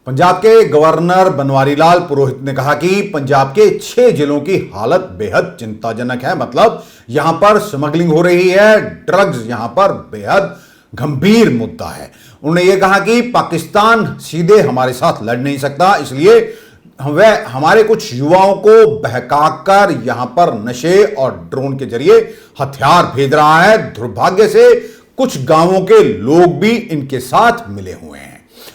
पंजाब के गवर्नर बनवारी लाल पुरोहित ने कहा कि पंजाब के 6 जिलों की हालत बेहद चिंताजनक है। मतलब यहां पर स्मगलिंग हो रही है, ड्रग्स यहां पर बेहद गंभीर मुद्दा है। उन्होंने यह कहा कि पाकिस्तान सीधे हमारे साथ लड़ नहीं सकता, इसलिए वह हमारे कुछ युवाओं को बहकाकर यहां पर नशे और ड्रोन के जरिए हथियार भेज रहा है। दुर्भाग्य से कुछ गांवों के लोग भी इनके साथ मिले हुए हैं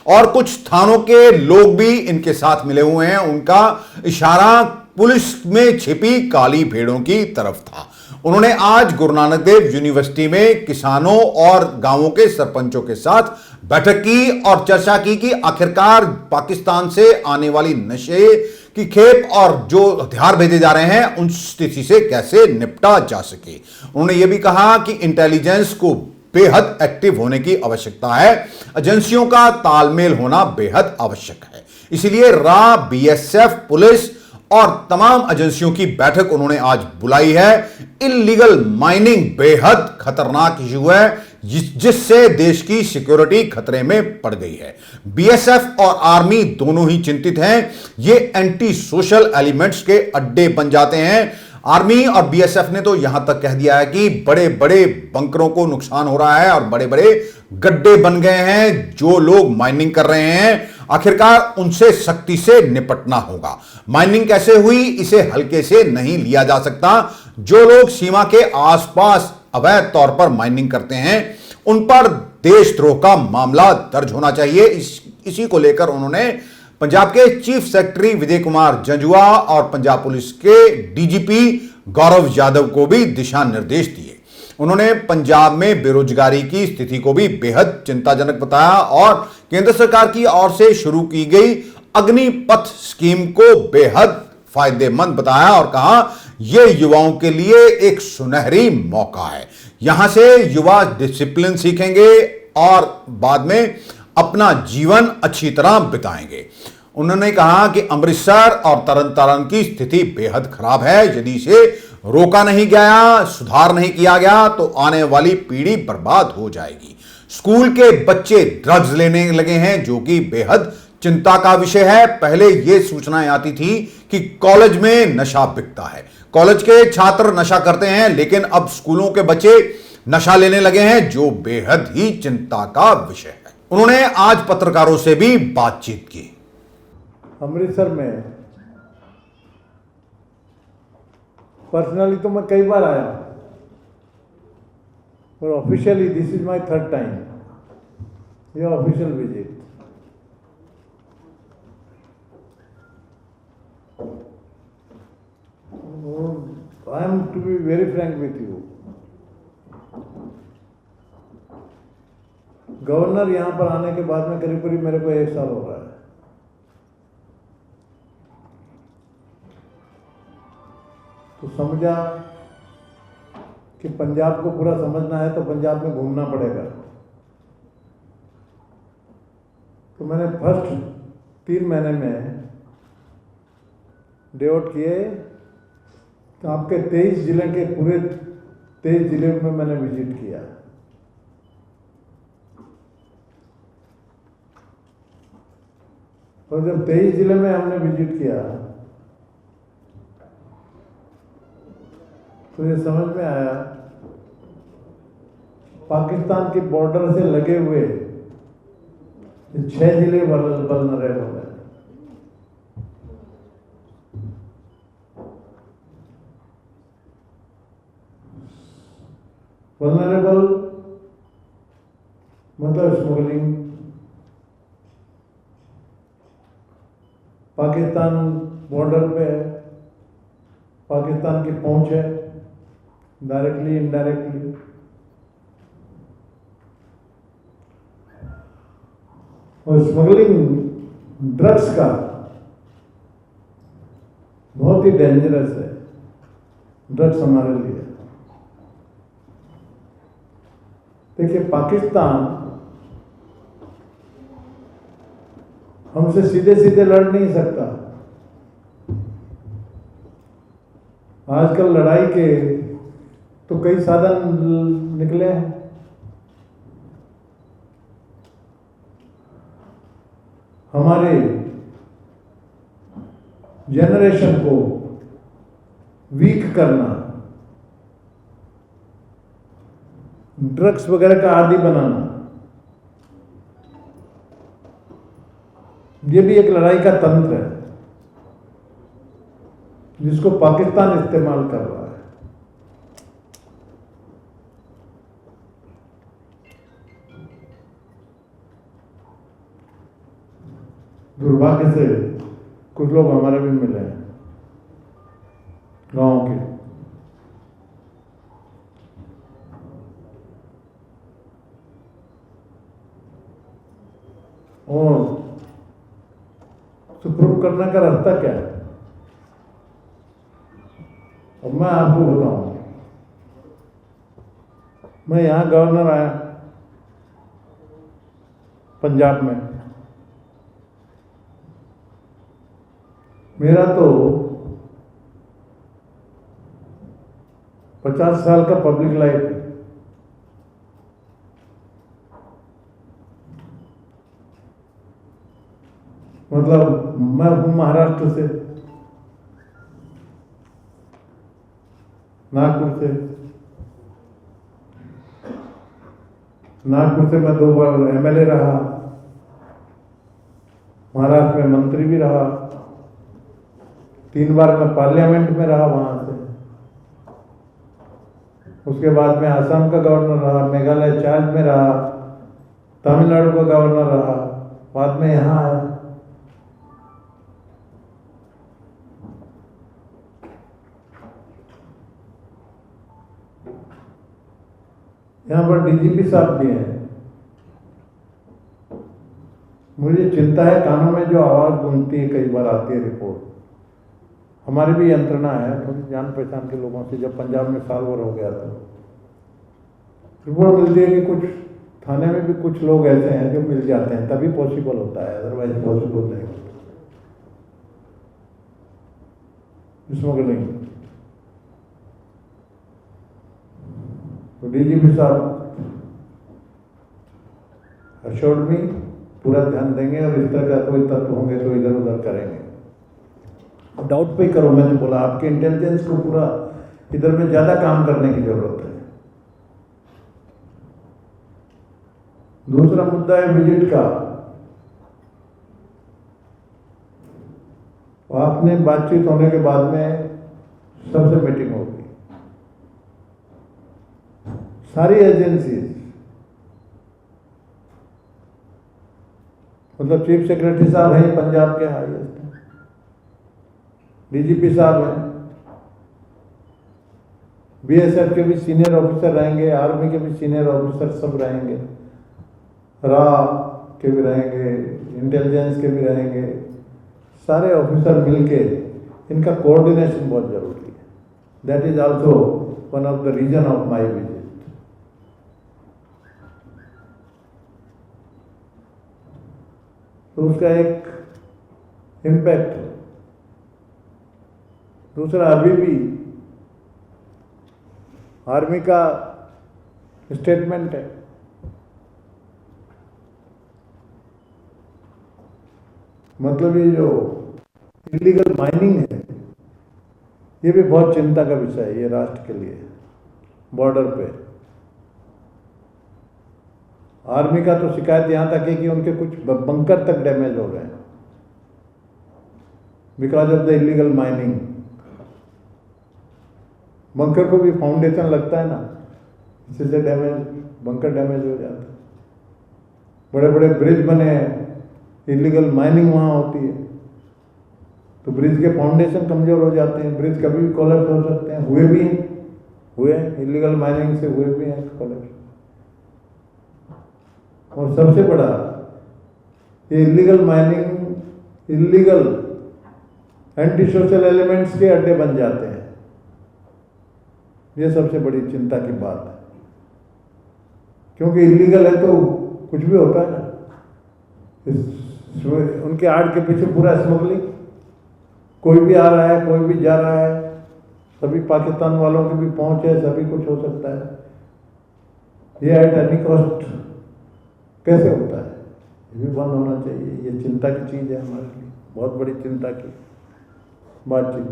और कुछ थानों के लोग भी इनके साथ मिले हुए हैं। उनका इशारा पुलिस में छिपी काली भेड़ों की तरफ था। उन्होंने आज गुरु नानक देव यूनिवर्सिटी में किसानों और गांवों के सरपंचों के साथ बैठक की और चर्चा की कि आखिरकार पाकिस्तान से आने वाली नशे की खेप और जो हथियार भेजे जा रहे हैं उन स्थिति से कैसे निपटा जा सके। उन्होंने यह भी कहा कि इंटेलिजेंस को बेहद एक्टिव होने की आवश्यकता है, एजेंसियों का तालमेल होना बेहद आवश्यक है। इसलिए रा, बीएसएफ, पुलिस और तमाम एजेंसियों की बैठक उन्होंने आज बुलाई है। इल्लीगल माइनिंग बेहद खतरनाक इशू है जिससे देश की सिक्योरिटी खतरे में पड़ गई है। बीएसएफ और आर्मी दोनों ही चिंतित हैं। ये एंटी सोशल एलिमेंट्स के अड्डे बन जाते हैं। आर्मी और बीएसएफ ने तो यहां तक कह दिया है कि बड़े बड़े बंकरों को नुकसान हो रहा है और बड़े बड़े गड्ढे बन गए हैं। जो लोग माइनिंग कर रहे हैं आखिरकार उनसे सख्ती से निपटना होगा। माइनिंग कैसे हुई इसे हल्के से नहीं लिया जा सकता। जो लोग सीमा के आसपास अवैध तौर पर माइनिंग करते हैं उन पर देशद्रोह का मामला दर्ज होना चाहिए। इसी को लेकर उन्होंने पंजाब के चीफ सेक्रेटरी विजय कुमार जंजुआ और पंजाब पुलिस के डीजीपी गौरव यादव को भी दिशा निर्देश दिए। उन्होंने पंजाब में बेरोजगारी की स्थिति को भी बेहद चिंताजनक बताया और केंद्र सरकार की ओर से शुरू की गई अग्निपथ स्कीम को बेहद फायदेमंद बताया और कहा यह युवाओं के लिए एक सुनहरी मौका है। यहां से युवा डिसिप्लिन सीखेंगे और बाद में अपना जीवन अच्छी तरह बिताएंगे। उन्होंने कहा कि अमृतसर और तरन तारण की स्थिति बेहद खराब है। यदि इसे रोका नहीं गया, सुधार नहीं किया गया तो आने वाली पीढ़ी बर्बाद हो जाएगी। स्कूल के बच्चे ड्रग्स लेने लगे हैं जो कि बेहद चिंता का विषय है। पहले यह सूचनाएं आती थी कि कॉलेज में नशा बिकता है, कॉलेज के छात्र नशा करते हैं, लेकिन अब स्कूलों के बच्चे नशा लेने लगे हैं जो बेहद ही चिंता का विषय है। उन्होंने आज पत्रकारों से भी बातचीत की। अमृतसर में पर्सनली तो मैं कई बार आया और officially this is my third time, ये official visit. I am to be very frank with you, governor यहां पर आने के बाद में करीब करीब मेरे को 1 साल हो रहा है। तो समझा कि पंजाब को पूरा समझना है तो पंजाब में घूमना पड़ेगा। तो मैंने फर्स्ट 3 महीने में डे आउट किए तो आपके 23 जिले के पूरे 23 जिले में मैंने विजिट किया। और जब 23 जिले में हमने विजिट किया तो ये समझ में आया पाकिस्तान के बॉर्डर से लगे हुए 6 जिले वल्नरेबल है। वल्नरेबल मतलब स्मगलिंग, पाकिस्तान बॉर्डर पे पाकिस्तान की पहुंच है डायरेक्टली इनडायरेक्टली। और स्मगलिंग ड्रग्स का बहुत ही डेंजरस है ड्रग्स हमारे लिए। देखिए पाकिस्तान हमसे सीधे सीधे लड़ नहीं सकता। आजकल लड़ाई के तो कई साधन निकले हैं। हमारे जनरेशन को वीक करना, ड्रग्स वगैरह का आदी बनाना, ये भी एक लड़ाई का तंत्र है जिसको पाकिस्तान इस्तेमाल कर रहा है। दुर्भाग्य से कुछ लोग हमारे भी मिले हैं गांव के, और तो प्रूव करने का रास्ता क्या है? अब मैं आपको बताऊं, मैं यहां गवर्नर आया पंजाब में, मेरा तो 50 साल का पब्लिक लाइफ है। मतलब मैं हूं महाराष्ट्र से, नागपुर से मैं 2 बार एमएलए रहा, महाराष्ट्र में मंत्री भी रहा, 3 बार मैं पार्लियामेंट में रहा वहां से। उसके बाद में आसाम का गवर्नर रहा, मेघालय चार्ज में रहा, तमिलनाडु का गवर्नर रहा, बाद में यहाँ आया। यहाँ पर डीजीपी साहब भी हैं। मुझे चिंता है, कानों में जो आवाज गूंजती है, कई बार आती है रिपोर्ट, हमारी भी यंत्रणा है थोड़ी जान पहचान के लोगों से। जब पंजाब में साल भर हो गया था, रिपोर्ट मिलती है कि कुछ थाने में भी कुछ लोग ऐसे हैं जो मिल जाते हैं, तभी पॉसिबल होता है, अदरवाइज पॉसिबल नहीं होता। स्मगलिंग, तो डीजीपी साहब अश्योर्ड मी पूरा ध्यान देंगे, और इस तरह का कोई तत्व होंगे तो इधर उधर करेंगे। डाउट पे करो, मैंने बोला आपके इंटेलिजेंस को पूरा इधर में ज्यादा काम करने की जरूरत है। दूसरा मुद्दा है विजिट का। आपने बातचीत होने के बाद में सबसे मीटिंग होगी, सारी एजेंसी, मतलब चीफ सेक्रेटरी साहब हैं पंजाब के हाईएस्ट, डीजीपी साहब हैं, बीएसएफ के भी सीनियर ऑफिसर रहेंगे, आर्मी के भी सीनियर ऑफिसर सब रहेंगे, रा के भी रहेंगे, इंटेलिजेंस के भी रहेंगे, सारे ऑफिसर मिलके इनका कोऑर्डिनेशन बहुत जरूरी है। That is also one of the reason of my visit. तो उसका एक इम्पैक्ट है। दूसरा, अभी भी आर्मी का स्टेटमेंट है, मतलब ये जो इलीगल माइनिंग है ये भी बहुत चिंता का विषय है ये राष्ट्र के लिए। बॉर्डर पे आर्मी का तो शिकायत यहां तक है कि उनके कुछ बंकर तक डैमेज हो रहे हैं because of the illegal mining. Bunker को भी फाउंडेशन लगता है ना, इसी से डैमेज, बंकर डैमेज हो जाता है। बड़े बड़े ब्रिज बने हैं, इलीगल माइनिंग वहां होती है तो ब्रिज के फाउंडेशन कमजोर हो जाते हैं, ब्रिज कभी भी कोलैप्स हो सकते हैं, हुए भी हैं, हुए इलीगल माइनिंग से हुए भी हैं कोलैप्स। और सबसे बड़ा ये illegal mining, illegal anti social elements के अड्डे बन जाते हैं। ये सबसे बड़ी चिंता की बात है, क्योंकि इलीगल है तो कुछ भी होता है ना। उनके आड़ के पीछे पूरा स्मगलिंग, कोई भी आ रहा है, कोई भी जा रहा है, सभी पाकिस्तान वालों की भी पहुंच है, सभी कुछ हो सकता है। ये एट एनी कॉस्ट कैसे होता है? ये भी बंद होना चाहिए। ये चिंता की चीज़ है हमारे लिए, बहुत बड़ी चिंता की बातचीत।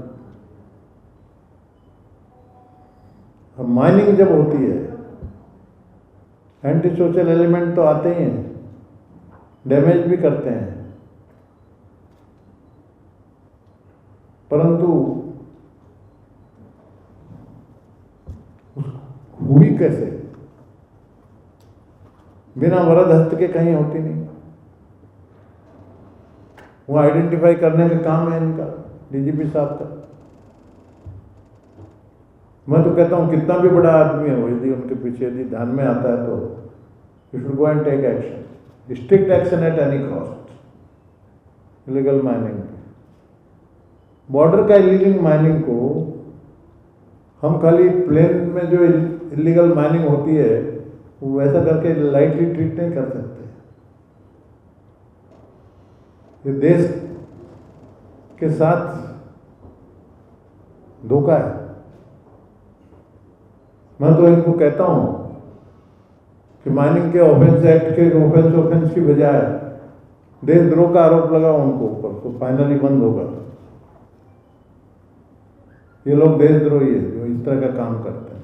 अब माइनिंग जब होती है, एंटी सोशल एलिमेंट तो आते ही हैं, डैमेज भी करते हैं, परंतु हुई कैसे? बिना वरद हस्त के कहीं होती नहीं। वो आइडेंटिफाई करने का काम है इनका, डीजीपी साहब का। मैं तो कहता हूँ कितना भी बड़ा आदमी हो, यदि उनके पीछे यदि ध्यान में आता है तो you should go and take action, strict action at any cost. Illegal mining, border का इलीगल माइनिंग को हम खाली प्लेन में जो इलीगल माइनिंग होती है वो वैसा करके लाइटली ट्रीट नहीं कर सकते। ये देश के साथ धोखा है। मैं तो इनको कहता हूं कि माइनिंग के ऑफेंस एक्ट के ऑफेंस की बजाय देशद्रोह का आरोप लगाओ उनको ऊपर, तो फाइनली बंद होगा। ये लोग देशद्रोही है जो इस तरह का काम करते हैं।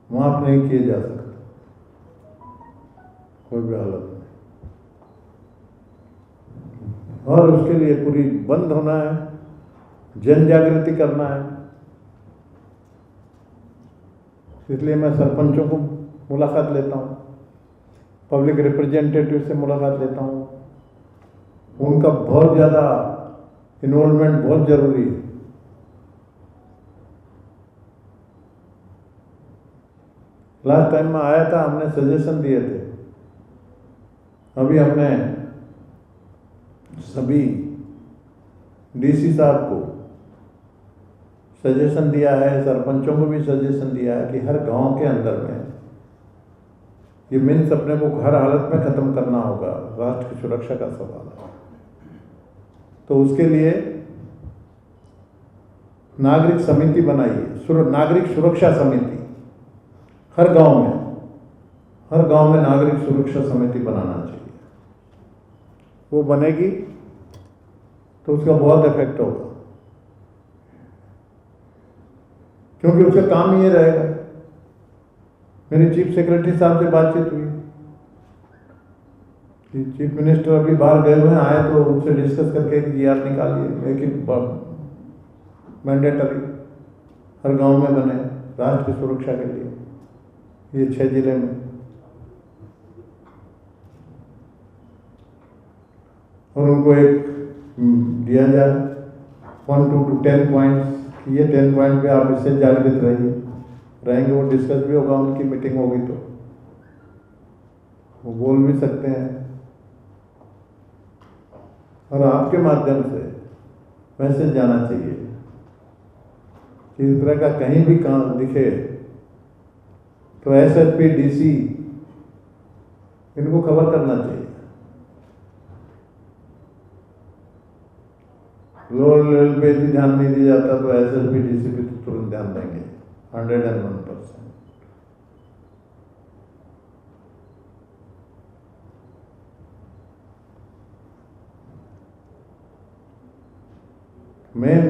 माफ नहीं किए जा सकते कोई भी हालत में, और उसके लिए पूरी बंद होना है, जन जागृति करना है। इसलिए मैं सरपंचों को मुलाकात लेता हूँ, पब्लिक रिप्रेजेंटेटिव से मुलाकात लेता हूँ। उनका बहुत ज़्यादा इन्वॉल्वमेंट बहुत जरूरी है। लास्ट टाइम में आया था, हमने सजेशन दिए थे। अभी हमने सभी डीसी साहब को सजेशन दिया है, सरपंचों को भी सजेशन दिया है कि हर गांव के अंदर में ये मीन्स अपने को हर हालत में ख़त्म करना होगा। राष्ट्र की सुरक्षा का सवाल है, तो उसके लिए नागरिक समिति बनाइए, नागरिक सुरक्षा समिति। हर गांव में नागरिक सुरक्षा समिति बनाना चाहिए। वो बनेगी तो उसका बहुत इफेक्ट होगा, क्योंकि उसका काम ही ये रहेगा। मेरी चीफ सेक्रेटरी साहब से बातचीत हुई कि चीफ मिनिस्टर अभी बाहर गए हुए हैं, आए तो उनसे डिस्कस करके एक जीआर निकालिए, लेकिन मैंडेटरी हर गांव में बने राष्ट्र की सुरक्षा के लिए, ये 6 जिले में। और उनको एक दिया जाए 1 to 10 पॉइंट्स, ये 10 पॉइंट पे आप इससे जागृत रहेंगे। वो डिस्कस भी होगा, उनकी मीटिंग होगी तो वो बोल भी सकते हैं। और आपके माध्यम से मैसेज जाना चाहिए कि इस तरह का कहीं भी काम दिखे तो एसएसपी, डीसी इनको खबर करना चाहिए। लोअर लेवल पे यदि ध्यान नहीं दिया जाता तो एसएसपी, डीसी पे तो तुरंत ध्यान देंगे 101%। मेन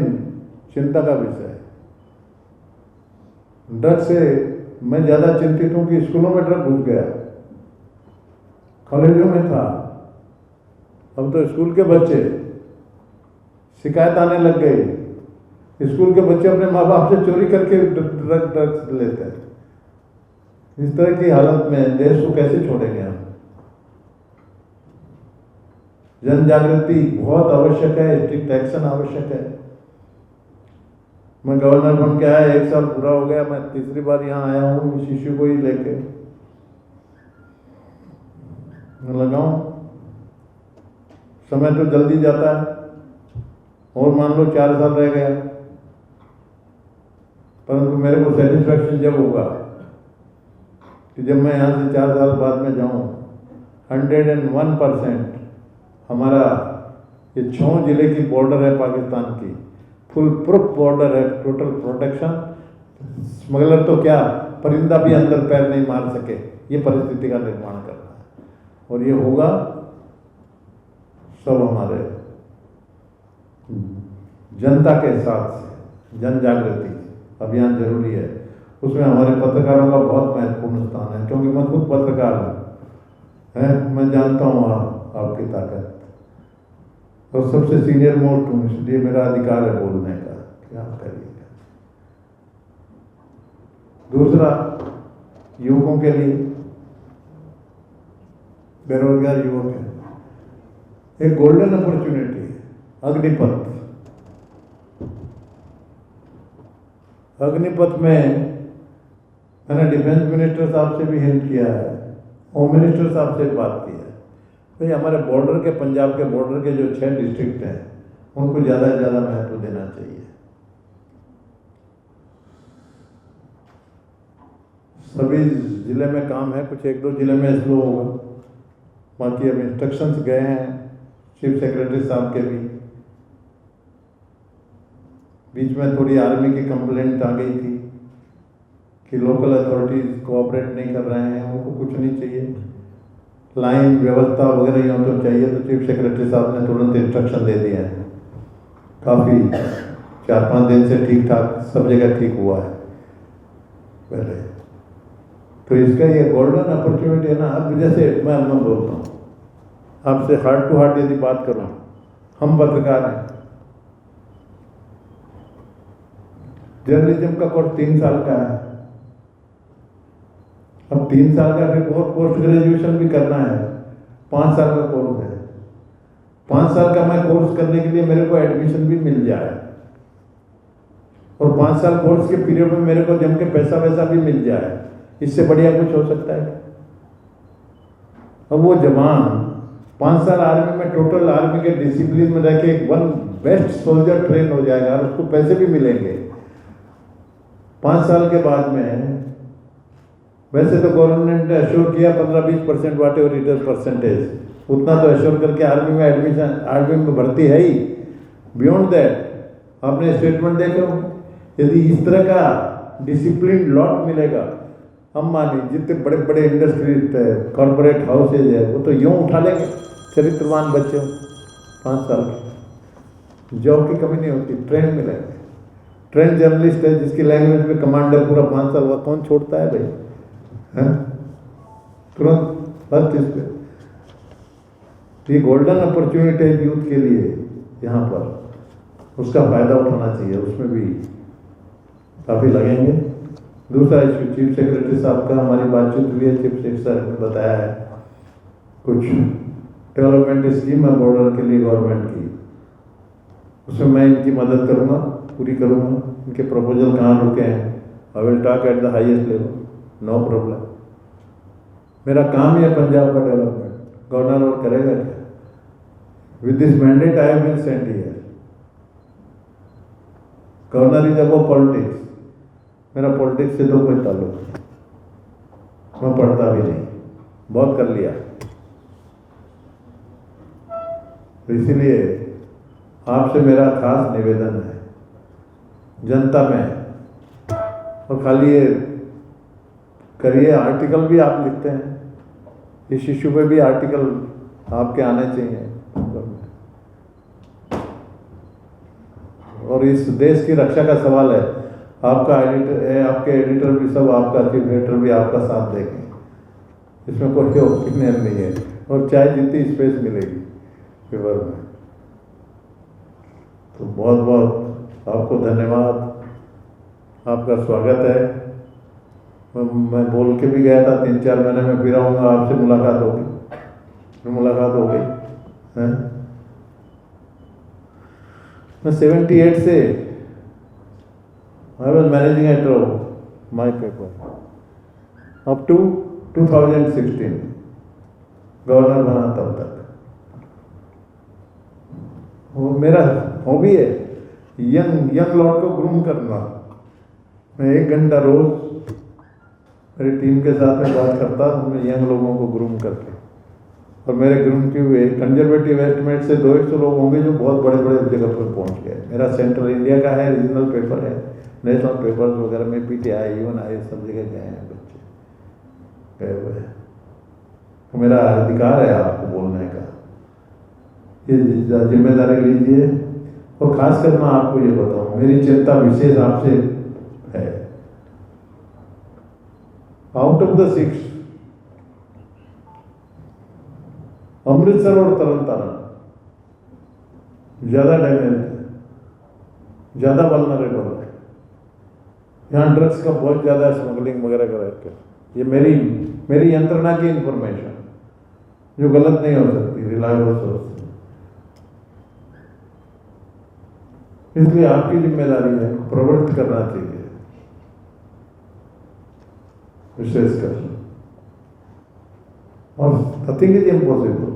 चिंता का विषय है ड्रग से। मैं ज़्यादा चिंतित हूँ कि स्कूलों में ड्रग घुस गया, कॉलेजों में था, अब तो स्कूल के बच्चे शिकायत आने लग गई। स्कूल के बच्चे अपने माँ बाप से चोरी करके ड्रग्स लेते हैं। इस तरह की हालत में देश को कैसे छोड़ेंगे हम? जन जागृति बहुत आवश्यक है, स्ट्रिक्ट एक्शन आवश्यक है। मैं गवर्नर बन के आया, 1 साल पूरा हो गया, मैं तीसरी बार यहाँ आया हूँ इस इश्यू को ही लेके। मैं लगाऊं, समय तो जल्दी जाता है, और मान लो 4 साल रह गया, परंतु मेरे को सेटिस्फैक्शन जब होगा कि जब मैं यहाँ से 4 साल बाद में जाऊँ, 101% हमारा ये 6 जिले की बॉर्डर है पाकिस्तान की, फुल प्रूफ बॉर्डर है, टोटल प्रोटेक्शन। स्मगलर तो क्या, परिंदा भी अंदर पैर नहीं मार सके, ये परिस्थिति का निर्माण करना है। और ये होगा सब हमारे जनता के साथ से, जन जागृति अभियान जरूरी है। उसमें हमारे पत्रकारों का बहुत महत्वपूर्ण स्थान है, क्योंकि मैं खुद पत्रकार हूँ, मैं जानता हूँ आपकी ताकत और सबसे सीनियर मोस्ट हूँ, इसलिए मेरा अधिकार है बोलने का कि आप करिएगा। दूसरा, युवकों के लिए, बेरोजगार युवक है, एक गोल्डन अपॉर्चुनिटी है अग्निपथ। अग्निपथ में मैंने डिफेंस मिनिस्टर साहब से भी हेल्प किया है, होम मिनिस्टर साहब से बात की है। भाई हमारे बॉर्डर के, पंजाब के बॉर्डर के जो 6 डिस्ट्रिक्ट हैं उनको ज़्यादा से ज़्यादा महत्व देना चाहिए। सभी ज़िले में काम है, कुछ 1-2 ज़िले में स्लो होगा, बाकी अब इंस्ट्रक्शंस गए हैं चीफ सेक्रेटरी साहब के भी। बीच में थोड़ी आर्मी की कंप्लेंट आ गई थी कि लोकल अथॉरिटीज़ कोऑपरेट नहीं कर रहे हैं, उनको कुछ नहीं चाहिए, लाइन व्यवस्था वगैरह यहाँ तो चाहिए, तो चीफ सेक्रेटरी साहब ने तुरंत इंस्ट्रक्शन दे दिया है। काफ़ी 4-5 दिन से ठीक ठाक सब जगह ठीक हुआ है पहले। तो इसका ये गोल्डन अपॉर्चुनिटी है ना। अब जैसे मैं बोलता हूँ आपसे, हार्ट टू हार्ट यदि बात करूँ, हम पत्रकार हैं, जर्नलिज्म का कोर्स 3 साल का है, अब 3 साल का फिर और पोस्ट ग्रेजुएशन भी करना है, 5 साल का कोर्स है। 5 साल का मैं कोर्स करने के लिए मेरे को एडमिशन भी मिल जाए और 5 साल कोर्स के पीरियड में मेरे को जम के पैसा वैसा भी मिल जाए, इससे बढ़िया कुछ हो सकता है? अब वो जवान 5 साल आर्मी में, टोटल आर्मी के डिसिप्लिन में रह के एक वन बेस्ट सोल्जर ट्रेन हो जाएगा और उसको पैसे भी मिलेंगे। 5 साल के बाद में वैसे तो गवर्नमेंट ने एश्योर किया 15-20% वाट एवर इट इज परसेंटेज, उतना तो एश्योर करके आर्मी में एडमिशन, आर्मी में भर्ती है ही। बियॉन्ड दैट आपने स्टेटमेंट देखे हो, यदि इस तरह का डिसिप्लिन लॉट मिलेगा, अंबानी जितने बड़े बड़े इंडस्ट्रीज है, कॉरपोरेट हाउसेज है, वो तो यूँ उठा लेंगे चरित्रवान बच्चे 5 साल के। जॉब की कमी नहीं होती, ट्रेन मिलेंगे। ट्रेन जर्नलिस्ट है जिसकी लैंग्वेज में कमांडर पूरा 5 साल हुआ, कौन छोड़ता है भाई? है तुरंत फर्स्ट इस पे। ये गोल्डन अपॉर्चुनिटी है यूथ के लिए यहाँ पर, उसका फायदा उठाना चाहिए, उसमें भी काफ़ी लगेंगे। दूसरा इशू, चीफ सेक्रेटरी साहब का हमारी बातचीत हुई है, चीफ सेक्रेटरी साहब ने बताया है कुछ डेवलपमेंट स्कीम है बॉर्डर के लिए गवर्नमेंट की, उसमें मैं इनकी मदद करूँगा, पूरी करूँगा। इनके प्रपोजल कहाँ रुके हैं, I will talk at the highest level, no problem. मेरा काम ही है पंजाब का डेवलपमेंट, गवर्नर और करेगा क्या? With this mandate I have been sent here. Governor is about politics, मेरा पॉलिटिक्स से तो कोई ताल्लुक नहीं, मैं पढ़ता भी नहीं, बहुत कर लिया। तो इसीलिए आपसे मेरा खास निवेदन है जनता में, और खाली ये करिए, आर्टिकल भी आप लिखते हैं, इस इशू पे भी आर्टिकल आपके आने चाहिए। और इस देश की रक्षा का सवाल है, आपका एडिटर, आपके एडिटर भी सब, आपका चीफ एडिटर भी आपका साथ देंगे, इसमें कोई ओपिनियन नहीं है, और चाहे जितनी स्पेस मिलेगी पेपर में। तो बहुत बहुत आपको धन्यवाद, आपका स्वागत है। मैं बोल के भी गया था 3-4 महीने में फिर आऊँगा, आपसे मुलाकात होगी, फिर मुलाकात हो गई है। मैं 78 से I was managing editor of my paper up to 2016, governor बना तब तक। वो मेरा हॉबी है, यंग लॉट को ग्रूम करना। मैं 1 घंटा रोज मेरी टीम के साथ में बात करता हूँ, मैं यंग लोगों को ग्रूम करके और मेरे ग्रुप के कंजर्वेटिव एस्टिमेट से 200 लोग होंगे जो बहुत बड़े बड़े जगह पर पहुंच गए। मेरा सेंट्रल इंडिया का है, रीजनल पेपर है, नेशनल पेपर्स वगैरह में PTI इवन आई सब जगह गए हैं बच्चे, गए हुए हैं। तो मेरा अधिकार है आपको बोलने का, ये जिम्मेदारी लीजिए। और खासकर मैं आपको ये बताऊं, मेरी चिंता विशेष आपसे है। आउट ऑफ द 6 अमृतसर और तरन तारण ज्यादा डैमेज है, ज्यादा वल्नरेबल है। यहाँ ड्रग्स का बहुत ज्यादा स्मगलिंग वगैरह कर, ये मेरी यंत्रणा की इंफॉर्मेशन जो गलत नहीं हो सकती, रिलायबल सोर्स। इसलिए आपकी जिम्मेदारी है, प्रवृत्त करना चाहिए विशेषकर। और नथिंग इज इम्पॉसिबल।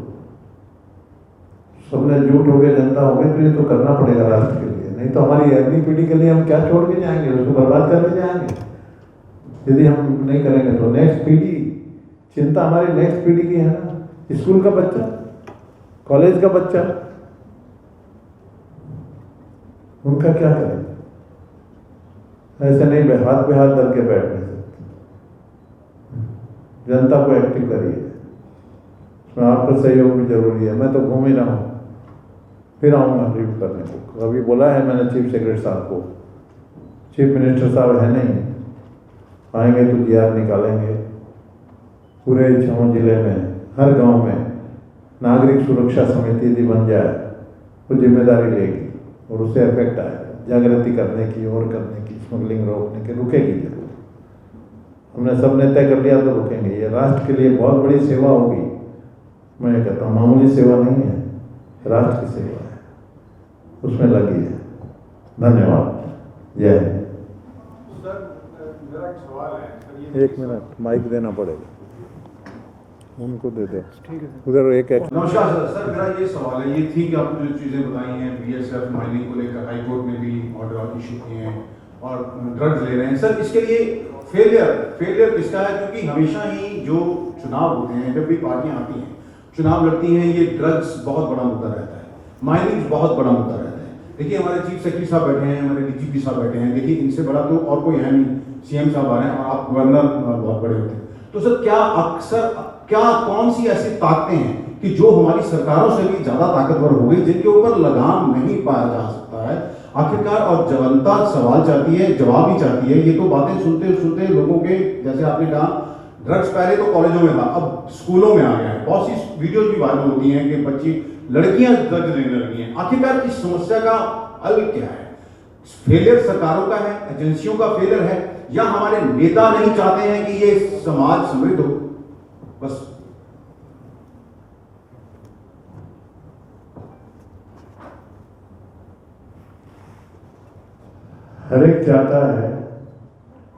सबने झूठ हो गए, जनता हो गई, तो ये तो करना पड़ेगा राष्ट्र के लिए, नहीं तो हमारी अगली पीढ़ी के लिए हम क्या छोड़ के जाएंगे, उसको बर्बाद करके जाएंगे। यदि हम नहीं करेंगे तो नेक्स्ट पीढ़ी, चिंता हमारी नेक्स्ट पीढ़ी की है ना। स्कूल का बच्चा, कॉलेज का बच्चा, उनका क्या करें? ऐसे नहीं हाथ पे हाथ धर के बैठ नहीं सकते। जनता को एक्टिव करिए, उसमें आपका सहयोग भी जरूरी है। मैं तो घूम ही रहा हूँ, फिर आऊँगा रिव्यू करने को। अभी बोला है मैंने चीफ सेक्रेटरी साहब को, चीफ मिनिस्टर साहब है नहीं, आएंगे तो GR निकालेंगे। पूरे 6 जिले में हर गांव में नागरिक सुरक्षा समिति यदि बन जाए तो जिम्मेदारी लेगी और उससे इफेक्ट आएगा, जागृति करने की और करने की, स्मगलिंग रोकने की, रुकेगी जरूर। हमने सबने तय कर लिया तो रुकेंगे। ये राष्ट्र के लिए बहुत बड़ी सेवा होगी। मैं कहता हूँ मामूली सेवा नहीं है, राष्ट्र की सेवा है, उसमें लगी है। धन्यवाद। जय हिंद। सर मेरा एक सवाल है सर, ये 1 मिनट माइक देना पड़ेगा, उनको दे दो। ठीक है उधर एक नमस्कार सर। सर मेरा ये सवाल है, ये थी कि आपने जो चीज़ें बताई हैं BSF माइनिंग को लेकर हाई कोर्ट ने भी ऑर्डर इशू किए हैं और ड्रग्स ले रहे हैं सर, इसके लिए फेलियर किसका है? क्योंकि हमेशा ही जो चुनाव होते हैं, जब भी पार्टियां आती हैं, चुनाव लड़ती हैं, ये ड्रग्स बहुत बड़ा मुद्दा रहता है, माइनिंग बहुत बड़ा मुद्दा रहता है। देखिए हमारे चीफ सेक्रेटरी साहब बैठे हैं, हमारे DGP साहब बैठे हैं, देखिए इनसे बड़ा तो और कोई है नहीं, CM साहब आ रहे हैं और आप गवर्नर बहुत बड़े होते हैं। तो सर क्या कौन सी ऐसी ताकतें हैं कि जो हमारी सरकारों से भी ज्यादा ताकतवर हो गई, जिनके ऊपर लगाम नहीं पाया जा सकता है आखिरकार? और जनता सवाल चाहती है, जवाब ही चाहती है। ये तो बातें सुनते सुनते लोगों के, जैसे आपने कहा ड्रग्स पहले तो कॉलेजों में था, अब स्कूलों में आ गया है। बहुत सी वीडियोज भी वायरल होती हैं कि बच्ची, लड़कियां ड्रग्स लेने लगी हैं। आखिरकार इस समस्या का हल क्या है? फेलियर सरकारों का है, एजेंसियों का फेलियर है, या हमारे नेता नहीं चाहते हैं कि ये समाज समृद्ध हो? बस हर एक चाहता है।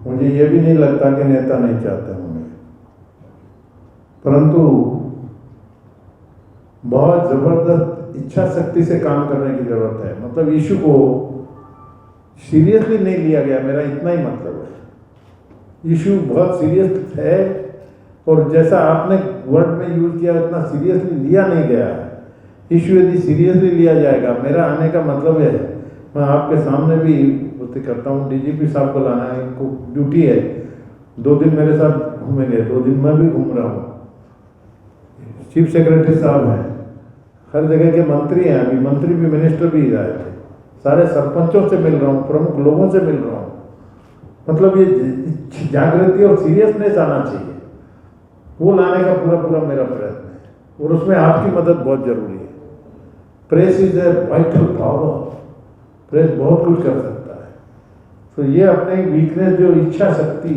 मुझे ये भी नहीं लगता कि नेता नहीं चाहते होंगे, परंतु बहुत जबरदस्त इच्छा शक्ति से काम करने की जरूरत है। मतलब इशू को सीरियसली नहीं लिया गया, मेरा इतना ही मतलब है। इशू बहुत सीरियस है और जैसा आपने वर्ड में यूज किया उतना सीरियसली लिया नहीं गया है। इशू यदि सीरियसली लिया जाएगा, मेरा आने का मतलब है, मैं आपके सामने भी बातें करता हूँ, DGP साहब को लाना है, इनको ड्यूटी है, 2 दिन मेरे साथ घूमेंगे, 2 दिन मैं भी घूम रहा हूँ। चीफ सेक्रेटरी साहब हैं, हर जगह के मंत्री हैं, अभी मंत्री भी, मिनिस्टर भी आए थे, सारे सरपंचों से मिल रहा हूँ, प्रमुख लोगों से मिल रहा हूँ। मतलब ये जागृति और सीरियसनेस आना चाहिए, वो लाने का पूरा मेरा प्रयत्न है और उसमें आपकी मदद बहुत जरूरी है। Press is a vital power, press बहुत कुछ कर सकता है। तो ये अपने वीकनेस, जो इच्छा शक्ति,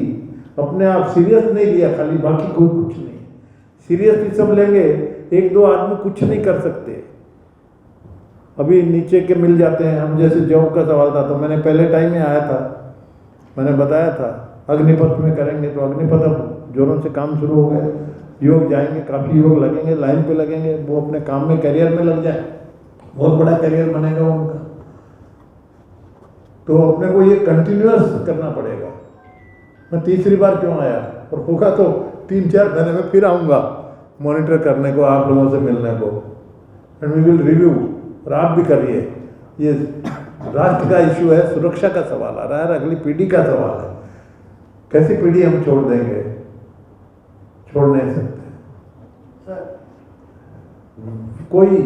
अपने आप सीरियस नहीं लिया, खाली बाकी कोई कुछ नहीं। सीरियसली सब लेंगे, 1-2 आदमी कुछ नहीं कर सकते। अभी नीचे के मिल जाते हैं। हम जैसे जॉब का सवाल था, तो मैंने पहले टाइम में आया था, मैंने बताया था अग्निपथ में करेंगे, तो अग्निपथ अब जोरों से काम शुरू हो गए। योग जाएंगे, काफ़ी योग लगेंगे, लाइन पे लगेंगे, वो अपने काम में, करियर में लग जाए, बहुत बड़ा करियर बनेगा उनका। तो अपने को ये कंटिन्यूअस करना पड़ेगा। मैं तीसरी बार क्यों आया, और होगा तो 3-4 महीने में फिर आऊँगा, मॉनिटर करने को, आप लोगों से मिलने को, एंड वी विल रिव्यू। और आप भी करिए, ये राष्ट्र का इशू है, सुरक्षा का सवाल आ रहा है, अगली पीढ़ी का सवाल है। कैसी पीढ़ी हम छोड़ देंगे? छोड़ नहीं सकते। कोई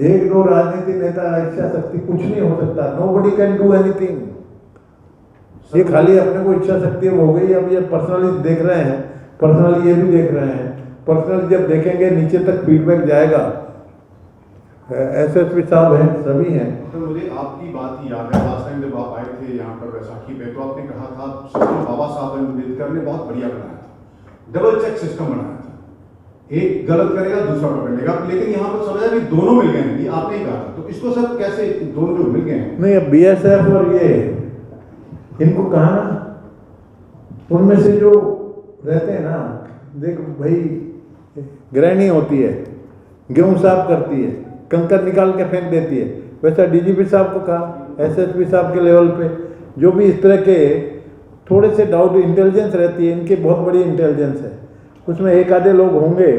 एक दो राजनीति नेता इच्छा शक्ति कुछ नहीं हो सकता। Nobody can do anything. ये खाली अपने को इच्छा शक्ति हो गई। अब ये पर्सनली देख रहे हैं, पर्सनली ये भी देख रहे हैं, पर्सनली जब देखेंगे नीचे तक फीडबैक जाएगा। एसएसपी साहब हैं, सभी हैं। तो मुझे आपकी बात ही याद है, लास्ट टाइम जब आप आए थे यहाँ पर बैसाखी पे, तो आपने कहा था सिस्टम बाबा साहब अम्बेडकर ने बहुत बढ़िया बनाया था, डबल चेक सिस्टम बनाया था, एक गलत करेगा दूसरा पकड़ लेगा। लेकिन यहाँ पर समझा कि दोनों मिल गए हैं, ये आपने ही कहा था, तो इसको सर कैसे दोनों जो मिल गए हैं? नहीं, अब बीएसएफ और ये इनको कहा ना, उनमें से जो रहते हैं ना, देख भाई, गृहिणी होती है, गेहूं साफ करती है, कंकर निकाल के फेंक देती है, वैसा डीजीपी साहब को कहा, एसएसपी साहब के लेवल पे जो भी इस तरह के थोड़े से डाउट, इंटेलिजेंस रहती है, इनकी बहुत बड़ी इंटेलिजेंस है, उसमें एक आधे लोग होंगे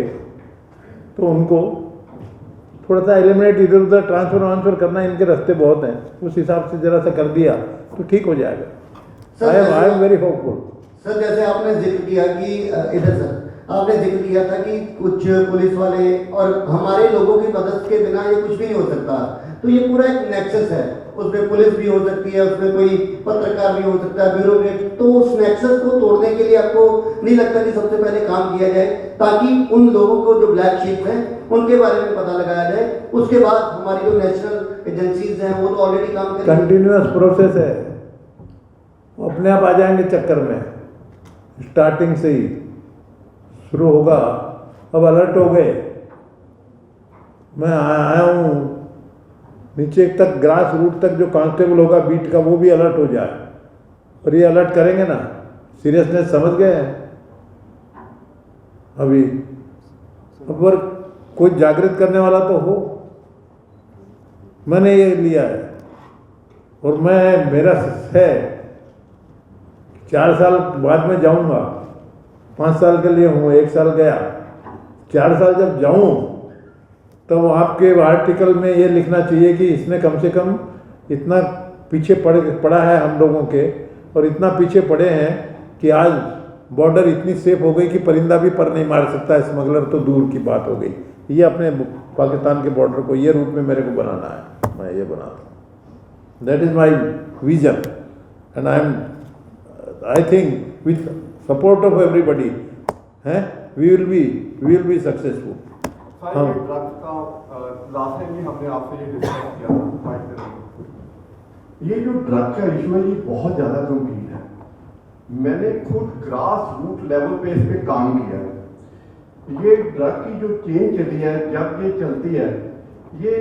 तो उनको थोड़ा सा एलिमिनेट, इधर उधर ट्रांसफर करना, इनके रास्ते बहुत हैं, उस हिसाब से जरा सा कर दिया तो ठीक हो जाएगा। I am very hopeful. Sir, जैसे आपने जिक्र किया कि इधर सर आपने जिक्र किया था कि कुछ पुलिस वाले और हमारे लोगों की मदद के बिना ये कुछ भी नहीं हो सकता, तो ये पूरा एक नेक्सस है, उसमें पुलिस भी हो सकती है, उसमें कोई पत्रकार भी हो सकता है, ब्यूरोक्रेट। तो उस नेक्सस को तोड़ने के लिए आपको नहीं लगता कि सबसे पहले काम किया जाए, ताकि उन लोगों को जो ब्लैक शीप हैं उनके बारे में पता लगाया जाए, उसके बाद हमारी जो नेशनल एजेंसीज हैं वो तो ऑलरेडी काम कर रही हैं। कंटिन्यूअस प्रोसेस है, वो अपने आप आ जाएंगे चक्कर में, स्टार्टिंग से ही शुरू होगा। अब अलर्ट हो गए, मैं आया हूँ नीचे तक, ग्रास रूट तक, जो कांस्टेबल होगा बीट का वो भी अलर्ट हो जाए, और ये अलर्ट करेंगे ना, सीरियसनेस समझ गए हैं अभी। अगर कोई जागृत करने वाला तो हो, मैंने ये लिया है, और मैं, मेरा है 4 साल बाद में जाऊंगा, 5 साल के लिए हूँ, 1 साल गया, 4 साल जब जाऊँ तब तो आपके आर्टिकल में ये लिखना चाहिए कि इसने कम से कम इतना पीछे पड़ा है हम लोगों के, और इतना पीछे पड़े हैं कि आज बॉर्डर इतनी सेफ हो गई कि परिंदा भी पर नहीं मार सकता, स्मगलर तो दूर की बात हो गई। ये अपने पाकिस्तान के बॉर्डर को ये रूप में मेरे को बनाना है, मैं ये बनाता हूँ। That is my vision, and I think with support of everybody है वी विल बी सक्सेसफुल। हाँ, ड्रग्स का लास्ट टाइम भी हमने आपसे ये डिस्कस किया था। ये जो ड्रग का इशू है, ये बहुत ज़्यादा गंभीर है। मैंने खुद ग्रास रूट लेवल पे इस पे काम किया है। ये ड्रग की जो चेन चली है, जब ये चलती है, ये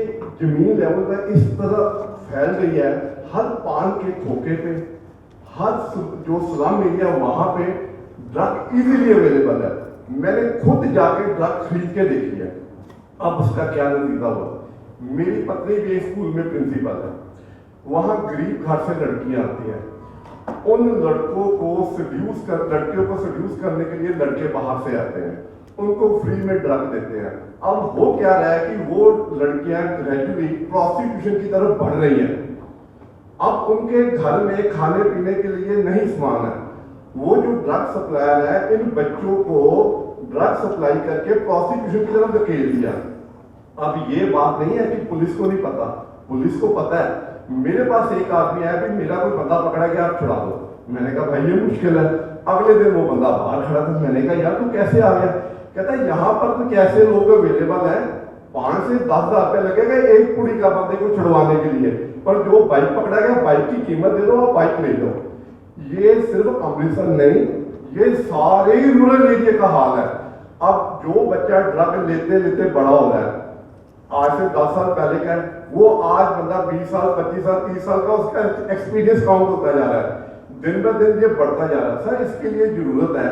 जमीन लेवल पर इस तरह फैल रही है, हर पान के खोखे पे, हर जो स्लम एरिया वहाँ पे ड्रग इजीली अवेलेबल है। मैंने खुद जाके ड्रग खरीद के देखी है। अब उसका क्या नतीजा हुआ, मेरी पत्नी भी स्कूल में प्रिंसिपल है, वहाँ गरीब घर से लड़कियाँ आती हैं, उन लड़कियों को सेड्यूस करने के लिए लड़के बाहर से आते हैं, उनको फ्री में ड्रग देते हैं। अब हो क्या रहा है कि वो लड़कियां ग्रेजुअली प्रोस्टिट्यूशन की तरफ बढ़ रही हैं। अब उनके घर में खाने पीने के लिए नहीं सामान है, वो जो ड्रग सप्लायर है इन बच्चों को ड्रग सप्लाई करके प्रोस्टिट्यूशन की तरफ धकेल दिया। अब ये बात नहीं है कि पुलिस को नहीं पता, पुलिस को पता है। मेरे पास एक आदमी आया, भाई मेरा कोई बंदा पकड़ा गया, आप छुड़ा दो। मैंने कहा भाई ये मुश्किल है। अगले दिन वो बंदा बाहर खड़ा था, मैंने कहा यार तू कैसे आ गया? कहता है यहाँ पर तो कैसे लोग अवेलेबल हैं, 5 से 10 हज़ार रुपये लगेगा एक कुड़ी का बंदे को छुड़वाने के लिए, पर जो बाइक पकड़ा गया बाइक की कीमत दे दो और बाइक ले लो। ये सिर्फ अमृतसर नहीं, ये सारे रूरल एरिया का हाल है। अब जो बच्चा ड्रग लेते लेते बड़ा हो रहा है, आज से 10 साल पहले का है, वो आज बंदा 20 साल 25 साल 30 साल का उसका एक्सपीरियंस काउंट होता जा रहा है, दिन ब दिन ये बढ़ता जा रहा है। सर इसके लिए जरूरत है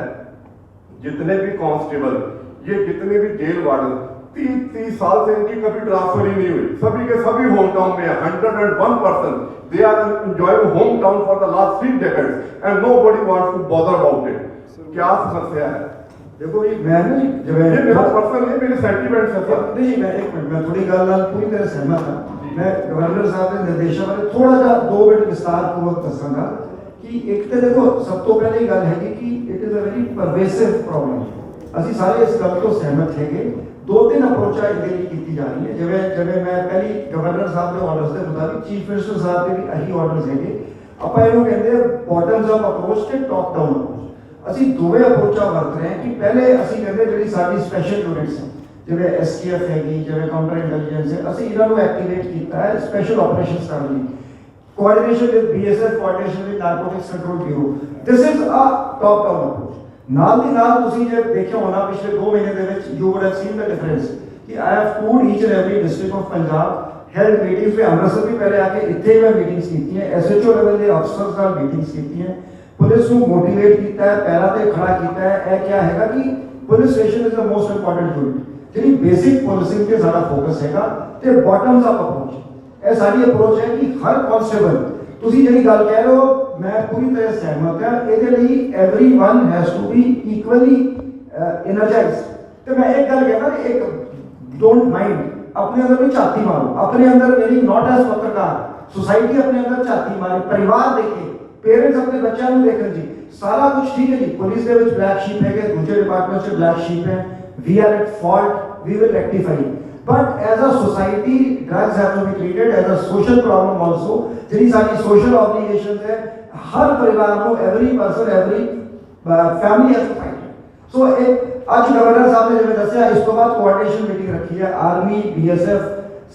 जितने भी कांस्टेबल, ये जितने भी जेल वार्डन, 30 साल से इनकी कभी ट्रांसफर ही नहीं हुई, सभी के सभी होम टाउन में 101% they are enjoying hometown for the last 3 decades and nobody wants to bother about it। क्या समस्या है? देखो जी मैं ना जी जब ये मेरा पर्सनल है, मेरे सेंटीमेंट्स है सर। नहीं जी मैं एक मिनट मैं थोड़ी गल नाल पूरी तरह सहमत हाँ। मैं गवर्नर साहब के निर्देशों बारे थोड़ा सा 2 मिनट विस्तार पूर्वक दसांगा कि एक तो देखो सब तो पहले गल है कि it is a very pervasive problem. ਅਸੀਂ ਸਾਰੇ ਇਸ ਗੱਲ ਤੋਂ ਸਹਿਮਤ ਹੈਗੇ। 2-3 ਅਪਰੋਚਾਂ ਇਹਦੇ ਲਈ ਕੀਤੀ ਜਾ ਰਹੀ ਹੈ। ਜਿਵੇਂ ਮੈਂ ਪਹਿਲੀ ਗਵਰਨਰ ਸਾਹਿਬ ਦੇ ਆਰਡਰਸ ਦੇ ਮੁਤਾਬਿਕ ਚੀਫ ਮਿਨਿਸਟਰ ਸਾਹਿਬ ਦੇ ਵੀ ਇਹੀ ਆਰਡਰਸ ਹੈਗੇ। ਆਪਾਂ ਇਹਨੂੰ ਕਹਿੰਦੇ ਬਾਟਮਸ ਅਪ ਅਪਰੋਚ ਤੇ ਟੌਪ ਡਾਊਨ ਅਪਰੋਚ। ਅਸੀਂ ਦੋਵੇਂ ਅਪਰੋਚਾਂ ਵਰਤ ਰਹੇ ਹਾਂ ਕਿ ਪਹਿਲੇ ਅਸੀਂ ਕਹਿੰਦੇ ਜਿਹੜੀ ਸਾਡੀ ਸਪੈਸ਼ਲ ਯੂਨਿਟਸ ਹੈ ਜਿਵੇਂ ਐਸਟੀਐਫ ਹੈਗੀ ਜਿਵੇਂ ਕਾਊਂਟਰ ਇੰਟੈਲੀਜੈਂਸ ਹੈ ਅਸੀਂ ਇਹਨਾਂ ਨੂੰ ਐਕਟੀਵੇਟ ਕੀਤਾ ਹੈ ਸਪੈਸ਼ਲ ਆਪਰੇਸ਼ਨਸ ਕਰਨ ਲਈ coordination with BSF coordination with narcotics control bureau this is a top down approach. ਨਾਲ ਦੀ ਨਾਲ ਤੁਸੀਂ ਜੇ ਦੇਖਿਆ ਹੋਣਾ ਪਿਛਲੇ 2 ਮਹੀਨੇ ਦੇ ਵਿੱਚ you would have seen the difference ਕਿ I have toured each and every district of Punjab held meetings ਵਿੱਚ ਅੰਮ੍ਰਿਤਸਰ ਵੀ ਪਹਿਲੇ ਆ ਕੇ ਇੱਥੇ ਮੈਂ ਮੀਟਿੰਗਸ ਕੀਤੀਆਂ ਐਸਐਚਓ ਲੈਵਲ ਦੇ ਅਫਸਰਸ ਨਾਲ ਮੀਟਿੰਗਸ ਕੀਤੀਆਂ ਪੁਲਿਸ ਨੂੰ ਮੋਟੀਵੇਟ ਕੀਤਾ ਹੈ ਪੈਰਾਂ ਤੇ ਖੜਾ ਕੀਤਾ ਹੈ। ਇਹ ਕਿਹਾ ਹੈਗਾ ਕਿ police station is the most important unit ਜਿਹੜੀ ਬੇਸਿਕ ਪੁਲਿਸਿੰਗ ਤੇ ਸਾਡਾ ਫੋਕਸ ਹੈਗਾ ਤੇ ਬਾਟਮਸ ਅਪ ਅਪਰੋਚ ਇਹ ਸਾਡੀ ਅਪਰੋਚ ਹੈ ਕਿ ਹਰ ਕਾਂਸਟੇਬਲ ਤੁਸੀਂ ਜਿਹੜੀ ਗੱਲ ਕਹਿ ਰਹੇ ਹੋ ਮੈਂ ਪੂਰੀ ਤਰ੍ਹਾਂ ਸਹਿਮਤ ਹਾਂ। ਇਹਦੇ ਲਈ everyone has to be equally energised ਤੇ ਮੈਂ ਇੱਕ ਗੱਲ ਕਹਿੰਦਾ ਕਿ ਇੱਕ डोंट माइंड अपने अंदर भी झाती मारो अपने अंदर मेरी नॉट एज पत्रकार सोसाइटी अपने अंदर झाती मारे परिवार देखे पेरेंट्स अपने बच्चों को देखन जी सारा कुछ ठीक है जी पुलिस के विच ब्लैक शीप है दूसरे डिपार्टमेंट से ब्लैक शीप है we are at fault we will rectify but as a society drugs have to be treated as a social problem also जिहड़ी साडी सोशल ऑब्लिगेशंस है हर परिवार को every person every family has to fight so एक आज governor साहब ने जिवें दस्सिया इस तो बाद कोऑर्डिनेशन मीटिंग रखी है आर्मी बीएसएफ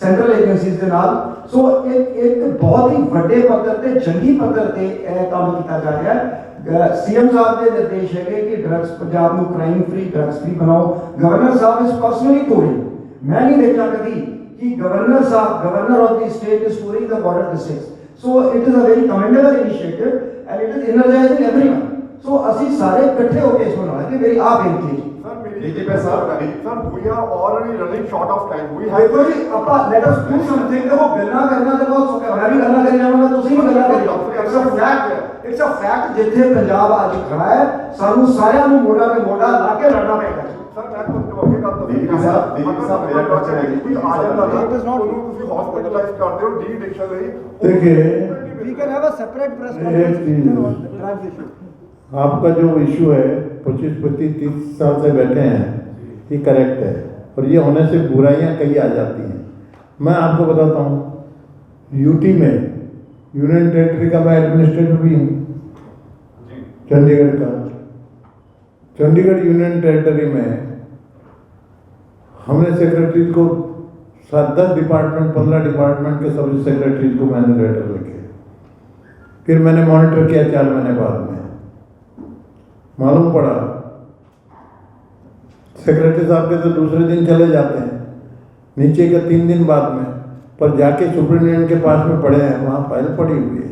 सेंट्रल एजेंसीज के नाल सो एक बहुत ही बड़े पद्धर ते जंगी पद्धर ते काम किया जा रहा है। सीएम साहब के निर्देश है कि ड्रग्स पंजाब को क्राइम फ्री ड्रग्स फ्री बनाओ गवर्नर साहब इज पर्सनली टूरिंग मैं नहीं देखा कभी कि गवर्नर साहब governor of the state is touring the border districts so it is a very commendable initiative and it is energising everyone so ਅਸੀਂ ਸਾਰੇ ਇਕੱਠੇ ਹੋ ਕੇ ਇਸ ਨੂੰ ਲਾਂਗੇ ਮੇਰੀ ਆਪ ਬੇਨਤੀ ਹੈ DGP sir, we are already running short of time. We have देखो जी अपा लेट अस डू समथिंग देखो गल्ला करना ते बहुत सुख है मैं भी गल्ला करी जाऊंगा ਤੁਸੀਂ ਵੀ गल्ला करी जाओ इट्स अ फैक्ट जिथे पंजाब आज खड़ा है सानू साਰਿਆਂ ਨੂੰ ਮੋਢਾ ਤੇ ਮੋਢਾ ਲਾ ਕੇ ਲੜਨਾ ਪਏਗਾ ਸਰ ਮੈਂ ਤੁਹਾਨੂੰ ਅੱਗੇ ਕਰਦਾ DGP ਸਾਹਿਬ ਮੇਰਾ ਕੁਐਸਚਨ ਹੈ ਕਿ ਆ ਜਾਂਦਾ ਨਾ ਉਹਨੂੰ ਤੁਸੀਂ ਹਸਪੀਟਲਾਈਜ਼ ਕਰਦੇ ਹੋ ਡੀ ਐਡਿਕਸ਼ਨ ਲਈ देखिए we can have a separate press एक चीज ड्रग्स इशू आपका जो इशू है 25-30 साल से बैठे हैं ये करेक्ट है और ये होने से बुराइयां कई आ जाती हैं। मैं आपको बताता हूँ यूटी में यूनियन टेरिटरी का मैं एडमिनिस्ट्रेटर भी हूँ चंडीगढ़ का चंडीगढ़ यूनियन टेरिटरी में हमने सेक्रेटरी को 7-10 डिपार्टमेंट 15 डिपार्टमेंट के सब सेक्रेटरी को मैंने लेटर लिखे फिर मैंने मॉनिटर किया 4 महीने बाद में मालूम पड़ा सेक्रेटरी साहब के तो दूसरे दिन चले जाते हैं नीचे के 3 दिन बाद में पर जाके सुप्रिंटेंडेंट के पास में पड़े हैं वहाँ फाइल पड़ी हुई है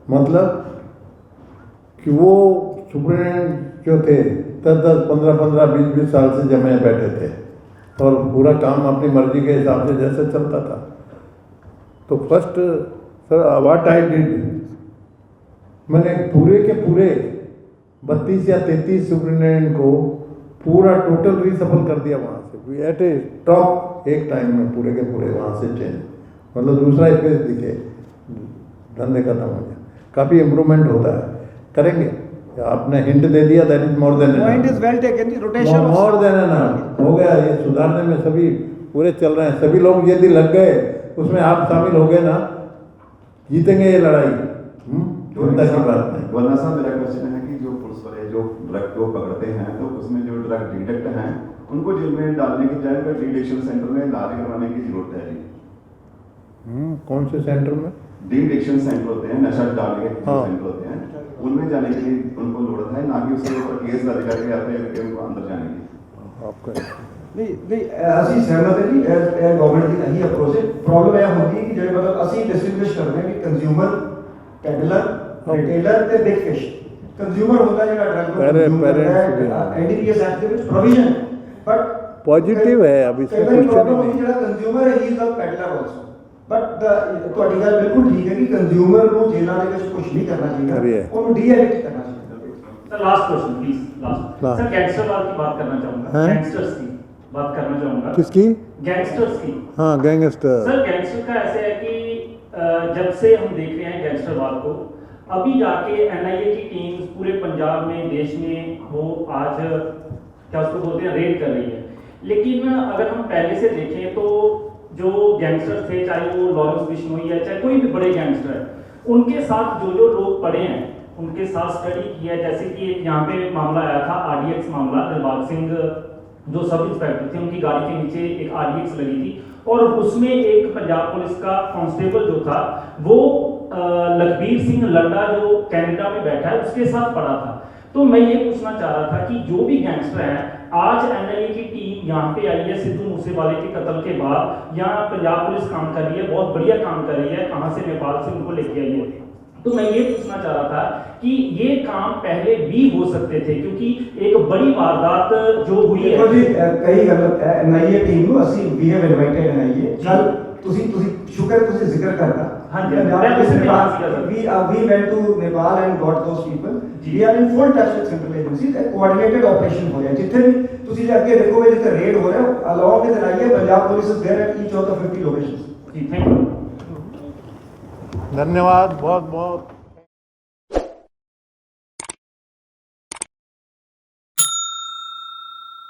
मतलब कि वो सुप्रिंटेंडेंट जो थे 10-10 15-15 20-20 साल से जमे बैठे थे और पूरा काम अपनी मर्जी के हिसाब से जैसे चलता था। तो first sir what I did मैंने पूरे के पूरे 32 या 33 सुप्रिंटेंडेंट को पूरा टोटल रीसफल कर दिया वहाँ से एट ए टॉप एक टाइम में पूरे के पूरे वहाँ से चेंज मतलब दूसरा स्पेस दिखे धंधे खत्म हो गया काफ़ी इम्प्रूवमेंट होता है करेंगे आपने हिंट दे दिया that is more than point is well taken rotation more than enough हो गया ये सुधारने में सभी पूरे चल रहे हैं सभी लोग यदि लग गए उसमें आप शामिल हो गए ना जीतेंगे ये लड़ाई चिंता की बात नहीं। वरना साहब मेरा क्वेश्चन है कि जो पुलिस वाले जो ड्रग को पकड़ते हैं तो उसमें जो ड्रग डिटेक्ट हैं उनको जेल में डालने की जाए डी एडिक्शन सेंटर में इलाज करवाने की जरूरत है जी। कौन से सेंटर में डी एडिक्शन सेंटर होते हैं नशा डालने के सेंटर होते हैं उनमें जाने के लिए उनको जरूरत है ना कि उसके ऊपर केस दर्ज करके या फिर उनको अंदर जाने की। आपका नहीं ਅਸੀਂ ਸਹਿਮਤ ਹੈ ਜੀ ਇਹ ਗਵਰਨਮੈਂਟ ਦੀ ਨਹੀਂ ਅਪਰੋਚ ਹੈ ਪ੍ਰੋਬਲਮ ਇਹ ਹੁੰਦੀ ਹੈ ਕਿ ਜਿਹੜੇ ਮਤਲਬ ਅਸੀਂ ਡਿਸਟ੍ਰਿਬਿਊਟ ਕਰਦੇ ਹਾਂ ਕਿ ਕੰਜ਼ਿਊਮਰ ਪੈਡਲਰ ਰਿਟੇਲਰ ਤੇ ਬਿਗ ਫਿਸ਼ ਕੰਜ਼ਿਊਮਰ ਹੁੰਦਾ ਜਿਹੜਾ ਡਰਗ ਐਨਡੀਪੀਐਸ ਐਕਟ ਦੇ ਵਿੱਚ ਪ੍ਰੋਵੀਜ਼ਨ ਬਟ पॉजिटिव है अभी इसमें क्वेश्चन ही नहीं ਜਿਹੜਾ ਕੰਜ਼ਿਊਮਰ ਹੈ he is a peddler also but ਤੁਹਾਡੀ ਗੱਲ ਬਿਲਕੁਲ ਠੀਕ ਹੈ ਕਿ ਕੰਜ਼ਿਊਮਰ ਨੂੰ ਜੇਲ੍ਹਾਂ ਦੇ ਵਿੱਚ ਕੁਝ ਨਹੀਂ ਕਰਨਾ ਚਾਹੀਦਾ ਉਹਨੂੰ ਡੀ ਐਡਿਕਟ ਕਰਨਾ ਚਾਹੀਦਾ sir last question please, last हाँ। सर गैंगस्टरवाद की बात करना चाहूंगा, हैं? गैंगस्टर्स की बात करना चाहूंगा। किसकी? गैंगस्टर्स की। हाँ, गैंगस्टर। सर गैंगस्टर का ऐसे है कि जब से हम देख रहे हैं गैंगस्टरवाद को, अभी जाके एनआईए की टीम्स पूरे पंजाब में, देश में वो आज क्या उसको बोलते हैं रेड कर रही है। लेकिन अगर हम पहले से देखें तो जो गैंगस्टर थे, चाहे वो लॉरेंस बिश्नोई है, चाहे कोई भी बड़े गैंगस्टर है, उनके साथ जो जो लोग पड़े हैं उनके साथ स्टडी किया। जैसे कि एक यहाँ पे मामला आया था आरडीएक्स मामला, दिलबाग सिंह जो सब इंस्पेक्टर थे उनकी गाड़ी के नीचे एक आरडीएक्स लगी थी और उसमें एक पंजाब पुलिस का कांस्टेबल जो था वो लखबीर सिंह लंडा जो कनाडा में बैठा है उसके साथ पड़ा था। तो मैं ये पूछना चाह रहा था कि जो भी गैंगस्टर हैं, आज एनआईए की टीम यहाँ पे आई है सिद्धू मूसेवाले के कत्ल के बाद, यहाँ पंजाब पुलिस काम कर रही है, बहुत बढ़िया काम कर रही है, कहाँ से नेपाल से उनको लेके आई है। तो मैं ये पूछना चाह रहा था कि ये काम पहले भी हो सकते थे, क्योंकि एक बड़ी वारदात जो हुई है। देखो जी कई गलत है एनआईए टीम ਨੂੰ ਅਸੀਂ ਵੀ ਹੈਵ ਇਨਵਾਈਟਡ एनआईए ਕੱਲ ਤੁਸੀਂ ਸ਼ੁਕਰ ਤੁਸੀਂ ਜ਼ਿਕਰ ਕਰਤਾ हाँ जी, मैं उसे भी बात किया था। we went to Nepal and got those people. We are in full touch with central agencies. A coordinated operation हो रहा है जितने भी ਤੁਸੀਂ ਜਾ ਕੇ ਦੇਖੋਗੇ ਜਿੱਥੇ रेड हो रहा है along with NIA Punjab police is there at each of the 50 locations. जी थैंक यू। धन्यवाद बहुत बहुत।